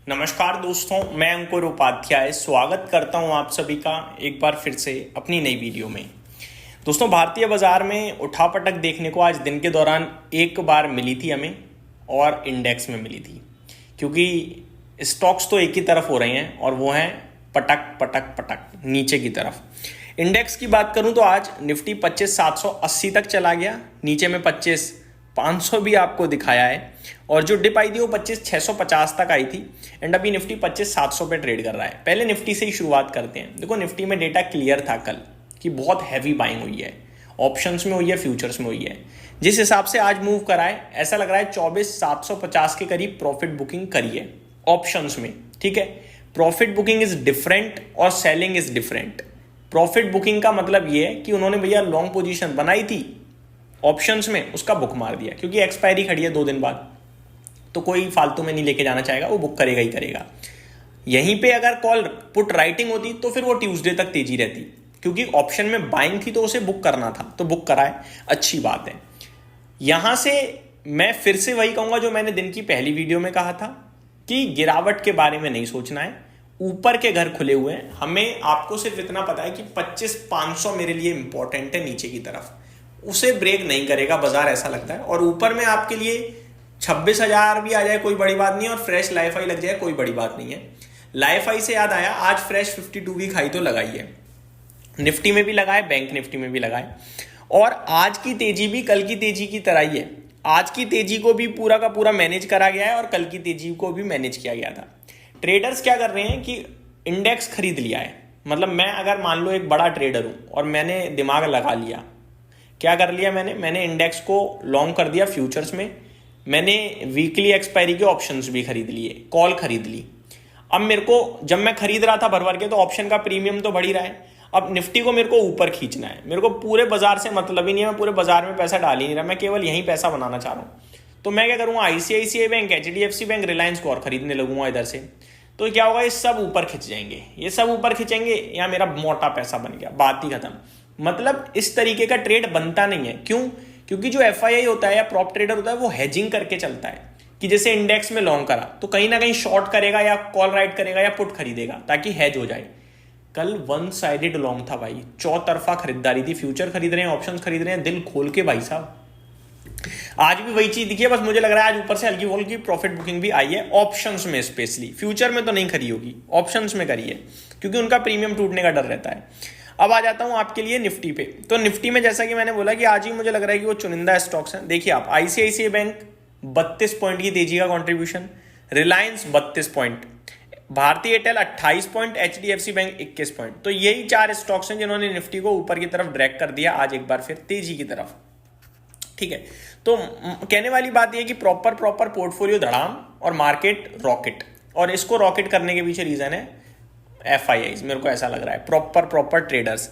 नमस्कार दोस्तों, मैं अंकुर उपाध्याय स्वागत करता हूं आप सभी का एक बार फिर से अपनी नई वीडियो में। दोस्तों, भारतीय बाजार में उठापटक देखने को आज दिन के दौरान एक बार मिली थी हमें और इंडेक्स में मिली थी, क्योंकि स्टॉक्स तो एक ही तरफ हो रहे हैं और वो हैं पटक पटक पटक नीचे की तरफ। इंडेक्स की बात करूं तो आज निफ्टी 25,780 तक चला गया, नीचे में 25,500 भी आपको दिखाया है और जो डिप आई थी वो 25,650 तक आई थी एंड अभी निफ्टी 25,700 पे ट्रेड कर रहा है। पहले निफ्टी से ही शुरुआत करते हैं। देखो, निफ्टी में डेटा क्लियर था कल कि बहुत हैवी बाइंग हुई है, ऑप्शंस में हुई है, फ्यूचर्स में हुई है। जिस हिसाब से आज मूव करा है, ऐसा लग रहा है 24,750 के करीब प्रॉफिट बुकिंग करी है ऑप्शंस में। ठीक है, प्रॉफिट बुकिंग इज डिफरेंट और selling is different. Profit booking का मतलब ये है कि उन्होंने भैया लॉन्ग पोजीशन बनाई थी ऑप्शंस में, उसका बुक मार दिया, क्योंकि एक्सपायरी खड़ी है 2 दिन बाद, तो कोई फालतू में नहीं लेके जाना चाहेगा, वो बुक करेगा ही करेगा। यहीं पे अगर कॉल पुट राइटिंग होती तो फिर वो ट्यूसडे तक तेजी रहती, क्योंकि ऑप्शन में बाइंग थी तो उसे बुक करना था, तो बुक करा है, अच्छी बात है। यहां से मैं फिर से वही कहूंगा जो मैंने दिन की पहली वीडियो में कहा था कि गिरावट के बारे में नहीं सोचना है, ऊपर के घर खुले हुए हैं। हमें आपको सिर्फ इतना पता है कि 25,500 मेरे लिए इंपॉर्टेंट है नीचे की तरफ, उसे ब्रेक नहीं करेगा बाजार, ऐसा लगता है। और ऊपर में आपके लिए 26,000 भी आ जाए कोई बड़ी बात नहीं है और फ्रेश लाइफ आई लग जाए कोई बड़ी बात नहीं है। लाइफ आई से याद आया, आज फ्रेश 52 वीक हाई तो लगाई है, निफ्टी में भी लगाए, बैंक निफ्टी में भी लगाए, और आज की तेजी भी कल की तेजी की तरह ही है। आज की तेजी को भी पूरा का पूरा मैनेज करा गया है और कल की तेजी को भी मैनेज किया गया था। ट्रेडर्स क्या कर रहे हैं कि इंडेक्स खरीद लिया है। मतलब मैं अगर मान लो एक बड़ा ट्रेडर हूं और मैंने दिमाग लगा लिया, क्या कर लिया मैंने इंडेक्स को लॉन्ग कर दिया फ्यूचर्स में, मैंने वीकली एक्सपायरी के ऑप्शंस भी खरीद लिए, कॉल खरीद ली। अब मेरे को, जब मैं खरीद रहा था भर के, तो ऑप्शन का प्रीमियम तो बढ़ ही रहा है। अब निफ्टी को मेरे को ऊपर खींचना है, मेरे को पूरे बाजार से मतलब ही नहीं है, मैं पूरे बाजार में पैसा डाल ही नहीं रहा, मैं केवल यहीं पैसा बनाना चाह रहा हूँ। तो मैं क्या करूँगा, ICICI bank, HDFC bank, Reliance को और खरीदने लगूंगा इधर से। तो क्या होगा, ये सब ऊपर खिंच जाएंगे, ये सब ऊपर खिंचेंगे, यहाँ मेरा मोटा पैसा बन गया, बात ही खत्म। मतलब इस तरीके का ट्रेड बनता नहीं है। क्यों? क्योंकि जो एफआईआई होता है या प्रॉप ट्रेडर होता है वो हेजिंग करके चलता है कि जैसे इंडेक्स में लॉन्ग करा तो कहीं ना कहीं शॉर्ट करेगा या कॉल राइट करेगा या पुट खरीदेगा ताकि हेज हो जाए। कल वन साइडेड लॉन्ग था भाई, चौतरफा खरीदारी थी, फ्यूचर खरीद रहे हैं, ऑप्शंस खरीद रहे हैं, दिल खोल के भाई साहब। आज भी वही चीज दिखी है, बस मुझे लग रहा है आज ऊपर से हल्की फुल्की प्रॉफिट बुकिंग भी आई है ऑप्शंस में, स्पेशली फ्यूचर में तो नहीं करी होगी, ऑप्शंस में करी है, क्योंकि उनका प्रीमियम टूटने का डर रहता है। अब आ जाता हूं आपके लिए निफ्टी पे। तो निफ्टी में जैसा कि मैंने बोला कि आज ही मुझे लग रहा है कि वो चुनिंदा स्टॉक्स हैं। देखिए आप, आईसीआईसीआई बैंक 32 पॉइंट की तेजी का कंट्रीब्यूशन, रिलायंस 32 पॉइंट, भारतीय Airtel 28 point, HDFC bank 21 point. तो यही 4 स्टॉक्स हैं जिन्होंने निफ्टी को ऊपर की तरफ ड्रैग कर दिया आज एक बार फिर तेजी की तरफ। ठीक है, तो कहने वाली बात यह कि प्रॉपर पोर्टफोलियो धड़ाम और मार्केट रॉकेट, और इसको रॉकेट करने के पीछे रीजन है एफआईआईज, मेरे को ऐसा लग रहा है, प्रॉपर ट्रेडर्स।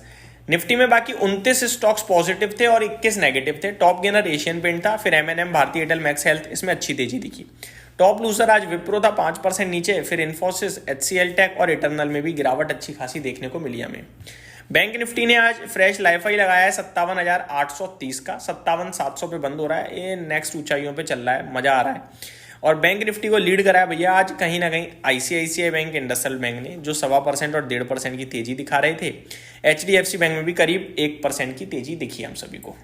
निफ्टी में बाकी 29 स्टॉक्स पॉजिटिव थे और 21 नेगेटिव थे। टॉप गेनर एशियन पेंट था, फिर एमएनएम, भारतीय एयरटेल, मैक्स हेल्थ, इसमें अच्छी तेजी दिखी। टॉप लूजर आज विप्रो था 5% नीचे, फिर इन्फोसिस, एचसीएल टेक और इटर्नल में भी गिरावट अच्छी खासी देखने को मिली हमें। बैंक निफ्टी ने आज फ्रेश लाइफ आई लगाया है 57,830 का, 57,700 पे बंद हो रहा है, ये नेक्स्ट ऊंचाइयों पे चल रहा है, मजा आ रहा है। और बैंक निफ्टी को लीड कराया भैया आज कहीं ना कहीं आईसीआईसीआई बैंक, इंडसइंड बैंक ने, जो 1.25% और 1.5% की तेजी दिखा रहे थे। एचडीएफसी बैंक में भी करीब 1% की तेजी दिखी हम सभी को।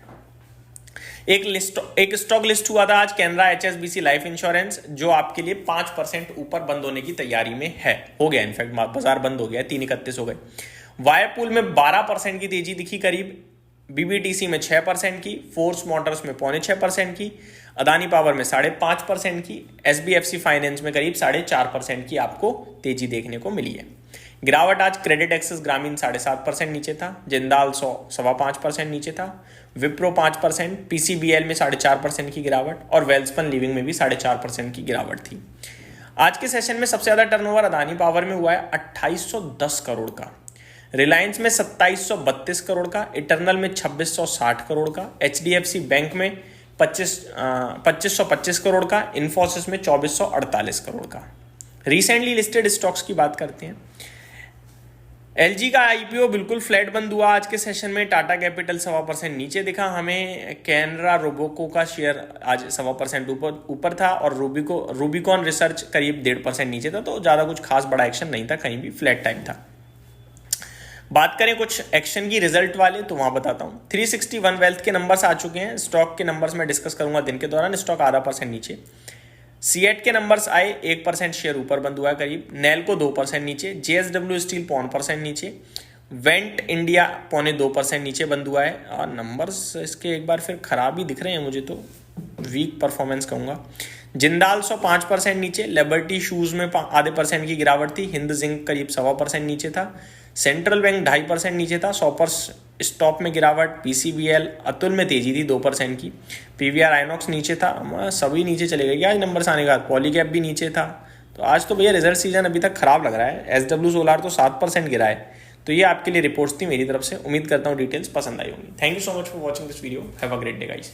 एक स्टॉक लिस्ट हुआ था आज, कैनरा एचएसबीसी लाइफ इंश्योरेंस, जो आपके लिए 5% ऊपर बंद होने की तैयारी में है, हो गया, इनफैक्ट बाजार बंद हो गया, 331 हो गए। वायरपूल में 12% की तेजी दिखी करीब, बीबीटीसी में 6% की, फोर्स मोटर्स में 5.25% की, अदानी पावर में 5.5% की, एसबीएफसी फाइनेंस में करीब 4.5% की आपको तेजी देखने को मिली है। गिरावट आज क्रेडिट एक्सेस ग्रामीण 7.5% नीचे था, जिंदाल 5.25% नीचे था, विप्रो 5%, पीसीबीएल में 4.5% की गिरावट और वेल्सपन लिविंग में भी 4.5% की गिरावट थी। आज के सेशन में सबसे ज्यादा टर्नओवर अदानी पावर में हुआ है 2810 करोड़ का, रिलायंस में 2732 करोड़ का, इटर्नल में 2660 करोड़ का, एचडीएफसी बैंक में 2525 करोड़ का, इन्फोसिस में 2448 करोड़ का। रिसेंटली लिस्टेड स्टॉक्स की बात करते हैं। एलजी का आईपीओ बिल्कुल फ्लैट बंद हुआ आज के सेशन में। टाटा कैपिटल 1.25% नीचे दिखा हमें। कैनरा रोबोको का शेयर आज 1.25% ऊपर था और रूबिकॉन रिसर्च करीब 1.5% नीचे था। तो ज़्यादा कुछ खास बड़ा एक्शन नहीं था, कहीं भी फ्लैट टाइम था। बात करें कुछ एक्शन की रिजल्ट वाले तो वहां बताता हूँ। 361 वेल्थ के नंबर्स आ चुके हैं। स्टॉक के नंबर्स में डिस्कस करूंगा दिन के दौरान। स्टॉक 0.5% नीचे। सीएट के नंबर्स आए, 1% शेयर ऊपर बंद हुआ है करीब। नेल्को 2% नीचे। जेएसडब्ल्यू स्टील 0.5% नीचे। वेंट इंडिया 0.25% नीचे बंद हुआ है। और नंबर्स इसके एक बार फिर खराब ही दिख रहे हैं मुझे, तो वीक परफॉर्मेंस कहूंगा। जिंदाल 5% नीचे। लिबर्टी शूज में 0.5% की गिरावट थी। हिंद जिंक करीब 1.25% नीचे था। सेंट्रल बैंक 2.5% नीचे था। शॉपर्स स्टॉप में गिरावट। पीसीबीएल अतुल में तेजी थी 2% की। पीवीआर आइनॉक्स नीचे था। सभी नीचे चले गए आज नंबर्स आने के बाद। पॉलीकैप भी नीचे था। तो आज तो भैया रिजल्ट सीजन अभी तक खराब लग रहा है। एसडब्ल्यू सोलार तो 7% गिरा है। तो ये आपके लिए रिपोर्ट्स थी मेरी तरफ से। उम्मीद करता हूँ डिटेल्स पसंद आई होंगी। Thank you so much for watching this video. Have a great day guys.